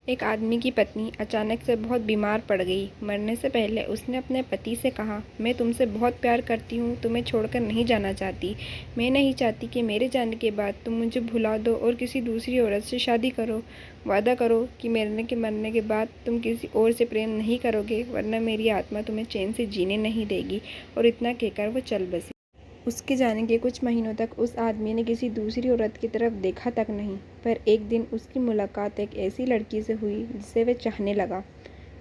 एक आदमी की पत्नी अचानक से बहुत बीमार पड़ गई। मरने से पहले उसने अपने पति से कहा, मैं तुमसे बहुत प्यार करती हूँ, तुम्हें छोड़कर नहीं जाना चाहती। मैं नहीं चाहती कि मेरे जाने के बाद तुम मुझे भुला दो और किसी दूसरी औरत से शादी करो। वादा करो कि मरने के बाद तुम किसी और से प्रेम नहीं करोगे, वरना मेरी आत्मा तुम्हें चैन से जीने नहीं देगी। और इतना कहकर वो चल बसी। उसके जाने के कुछ महीनों तक उस आदमी ने किसी दूसरी औरत की तरफ देखा तक नहीं, पर एक दिन उसकी मुलाकात एक ऐसी लड़की से हुई जिसे वह चाहने लगा।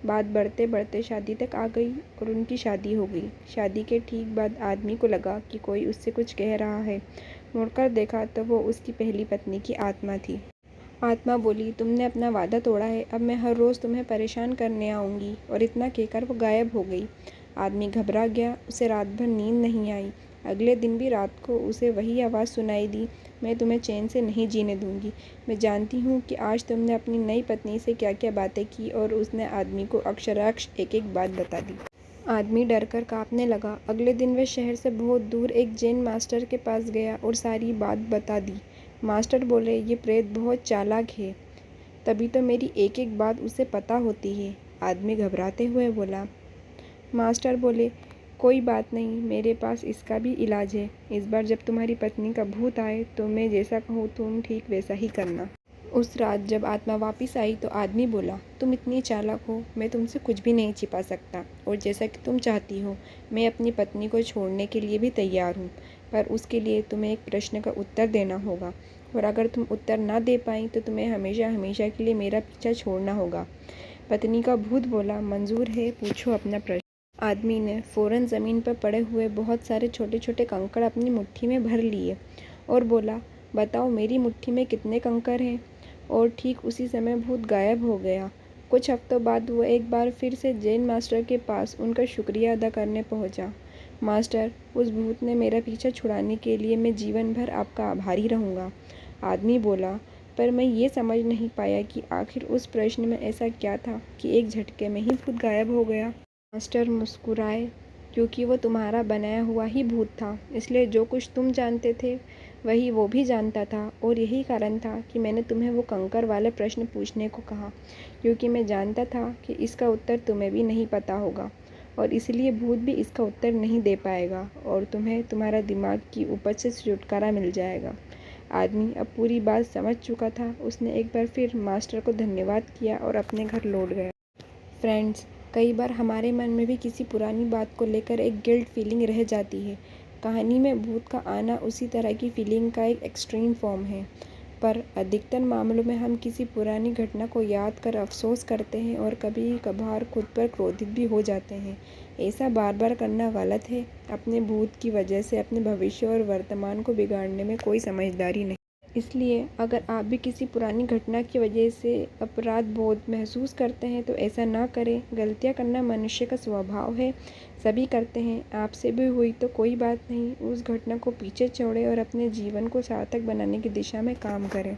बात बढ़ते बढ़ते शादी तक आ गई और उनकी शादी हो गई। शादी के ठीक बाद आदमी को लगा कि कोई उससे कुछ कह रहा है। मुड़कर देखा तो वो उसकी पहली पत्नी की आत्मा थी। आत्मा बोली, तुमने अपना वादा तोड़ा है, अब मैं हर रोज़ तुम्हें परेशान करने आऊँगी। और इतना कहकर वो गायब हो गई। आदमी घबरा गया, उसे रात भर नींद नहीं आई। अगले दिन भी रात को उसे वही आवाज़ सुनाई दी, मैं तुम्हें चैन से नहीं जीने दूंगी। मैं जानती हूँ कि आज तुमने अपनी नई पत्नी से क्या क्या बातें की। और उसने आदमी को अक्षराक्ष एक एक बात बता दी। आदमी डर कर काँपने लगा। अगले दिन वह शहर से बहुत दूर एक जैन मास्टर के पास गया और सारी बात बता दी। मास्टर बोले, ये प्रेत बहुत चालाक है, तभी तो मेरी एक एक बात उसे पता होती है। आदमी घबराते हुए बोला। मास्टर बोले, कोई बात नहीं, मेरे पास इसका भी इलाज है। इस बार जब तुम्हारी पत्नी का भूत आए तो मैं जैसा कहूँ तुम ठीक वैसा ही करना। उस रात जब आत्मा वापस आई तो आदमी बोला, तुम इतनी चालाक हो, मैं तुमसे कुछ भी नहीं छिपा सकता। और जैसा कि तुम चाहती हो, मैं अपनी पत्नी को छोड़ने के लिए भी तैयार हूँ, पर उसके लिए तुम्हें एक प्रश्न का उत्तर देना होगा। और अगर तुम उत्तर ना दे पाई तो तुम्हें हमेशा हमेशा के लिए मेरा पीछा छोड़ना होगा। पत्नी का भूत बोला, मंजूर है, पूछो अपना प्रश्न। आदमी ने फौरन ज़मीन पर पड़े हुए बहुत सारे छोटे छोटे कंकड़ अपनी मुट्ठी में भर लिए और बोला, बताओ मेरी मुट्ठी में कितने कंकड़ हैं। और ठीक उसी समय भूत गायब हो गया। कुछ हफ्तों बाद वो एक बार फिर से जैन मास्टर के पास उनका शुक्रिया अदा करने पहुंचा। मास्टर, उस भूत ने मेरा पीछा छुड़ाने के लिए मैं जीवन भर आपका आभारी रहूँगा। आदमी बोला, पर मैं ये समझ नहीं पाया कि आखिर उस प्रश्न में ऐसा क्या था कि एक झटके में ही भूत गायब हो गया। मास्टर मुस्कुराए, क्योंकि वो तुम्हारा बनाया हुआ ही भूत था, इसलिए जो कुछ तुम जानते थे वही वो भी जानता था। और यही कारण था कि मैंने तुम्हें वो कंकर वाले प्रश्न पूछने को कहा, क्योंकि मैं जानता था कि इसका उत्तर तुम्हें भी नहीं पता होगा और इसलिए भूत भी इसका उत्तर नहीं दे पाएगा और तुम्हें तुम्हारा दिमाग की उपज से छुटकारा मिल जाएगा। आदमी अब पूरी बात समझ चुका था। उसने एक बार फिर मास्टर को धन्यवाद किया और अपने घर लौट गया। फ्रेंड्स, कई बार हमारे मन में भी किसी पुरानी बात को लेकर एक गिल्ट फीलिंग रह जाती है। कहानी में भूत का आना उसी तरह की फीलिंग का एक एक्सट्रीम फॉर्म है, पर अधिकतर मामलों में हम किसी पुरानी घटना को याद कर अफसोस करते हैं और कभी कभार खुद पर क्रोधित भी हो जाते हैं। ऐसा बार बार करना गलत है। अपने भूत की वजह से अपने भविष्य और वर्तमान को बिगाड़ने में कोई समझदारी नहीं। इसलिए अगर आप भी किसी पुरानी घटना की वजह से अपराध बोध महसूस करते हैं तो ऐसा ना करें। गलतियां करना मनुष्य का स्वभाव है, सभी करते हैं। आपसे भी हुई तो कोई बात नहीं, उस घटना को पीछे छोड़ें और अपने जीवन को सार्थक बनाने की दिशा में काम करें।